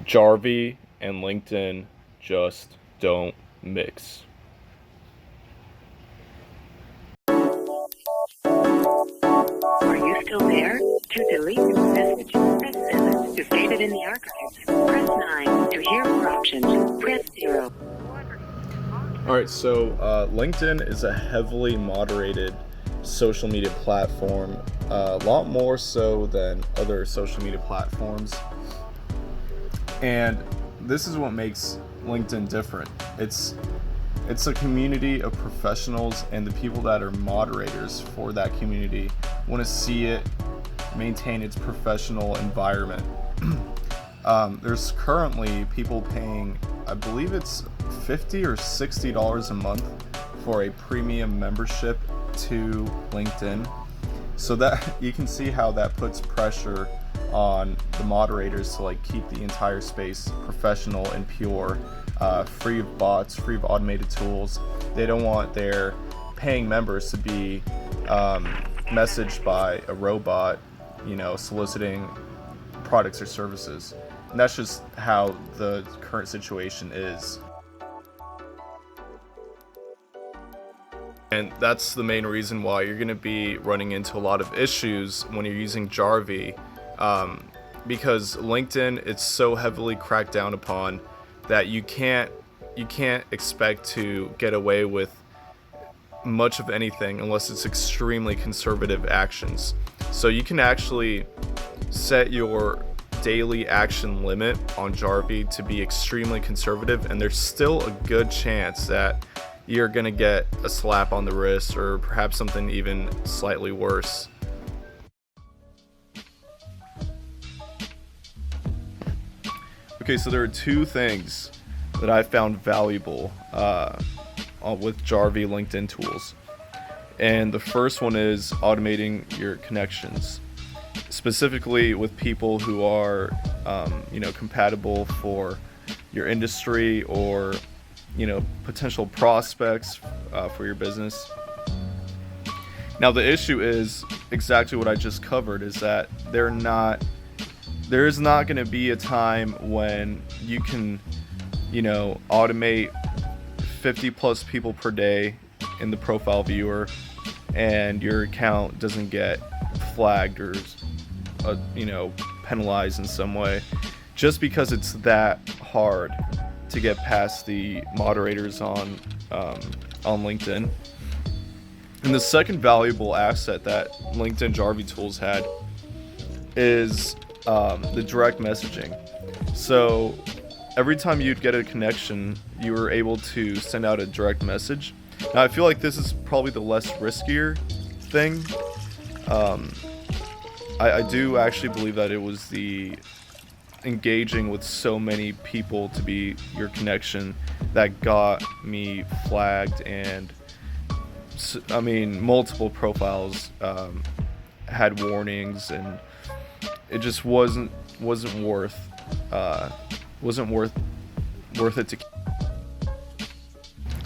Jarvee and LinkedIn just don't mix. Are you still there? To delete this message, press 7. To save it in the archives, press 9. To hear more options, press 0. All right, so LinkedIn is a heavily moderated social media platform, a lot more so than other social media platforms. And this is what makes LinkedIn different. It's a community of professionals, and the people that are moderators for that community want to see it maintain its professional environment. There's currently people paying, I believe it's $50 or $60 a month for a premium membership to LinkedIn. So that you can see how that puts pressure on the moderators to keep the entire space professional and pure, free of bots, free of automated tools. They don't want their paying members to be messaged by a robot, soliciting products or services. And that's just how the current situation is. And that's the main reason why you're going to be running into a lot of issues when you're using Jarvee, because LinkedIn, it's so heavily cracked down upon that you can't expect to get away with much of anything unless it's extremely conservative actions. So you can actually set your daily action limit on Jarvee to be extremely conservative, and there's still a good chance that you're gonna get a slap on the wrist or perhaps something even slightly worse. Okay, so there are two things that I found valuable with Jarvee LinkedIn tools. And the first one is automating your connections, specifically with people who are, compatible for your industry or, potential prospects for your business. Now, the issue is exactly what I just covered, is that there is not going to be a time when you can, automate 50 plus people per day in the profile viewer and your account doesn't get flagged or penalized in some way, just because it's that hard to get past the moderators on LinkedIn. And the second valuable asset that LinkedIn Jarvee tools had is the direct messaging. So every time you'd get a connection, you were able to send out a direct message. Now, I feel like this is probably the less riskier thing. I do actually believe that it was the engaging with so many people to be your connection that got me flagged, and multiple profiles had warnings, and it just wasn't worth it to.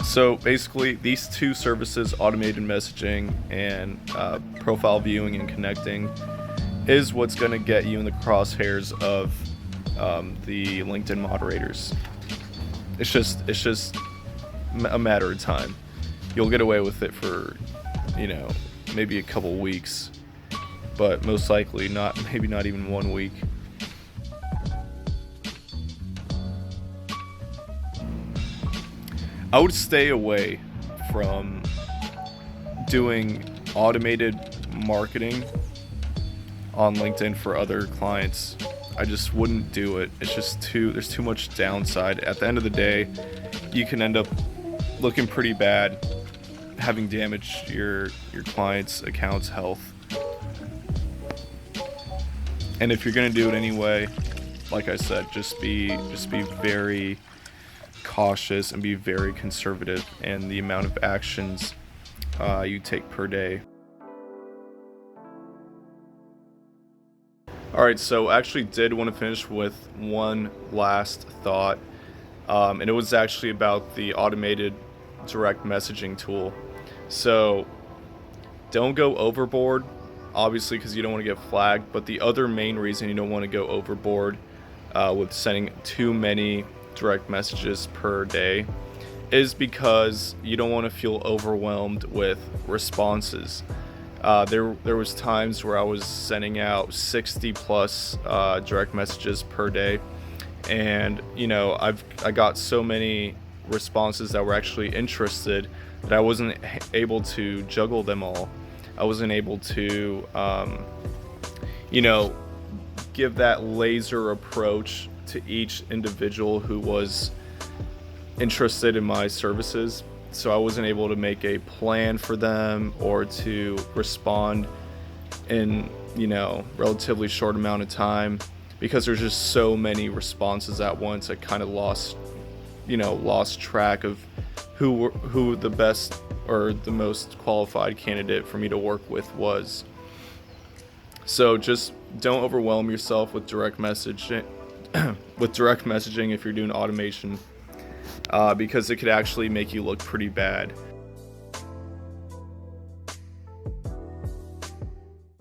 So basically, these two services, automated messaging and profile viewing and connecting, is what's going to get you in the crosshairs of the LinkedIn moderators. It's just a matter of time. You'll get away with it for, maybe a couple weeks, but most likely maybe not even 1 week. I would stay away from doing automated marketing on LinkedIn for other clients. I just wouldn't do it. It's just there's too much downside. At the end of the day, you can end up looking pretty bad, having damaged your client's account's health. And if you're gonna do it anyway, like I said, just be very cautious and be very conservative in the amount of actions you take per day. All right, so I actually did want to finish with one last thought, and it was actually about the automated direct messaging tool. So don't go overboard, obviously, because you don't want to get flagged, but the other main reason you don't want to go overboard with sending too many direct messages per day is because you don't want to feel overwhelmed with responses. There was times where I was sending out 60 plus direct messages per day, and I got so many responses that were actually interested that I wasn't able to juggle them all. I wasn't able to give that laser approach to each individual who was interested in my services. So I wasn't able to make a plan for them or to respond in relatively short amount of time, because there's just so many responses at once. I kind of lost track of who the best or the most qualified candidate for me to work with was. So just don't overwhelm yourself with direct messaging if you're doing automation, because it could actually make you look pretty bad.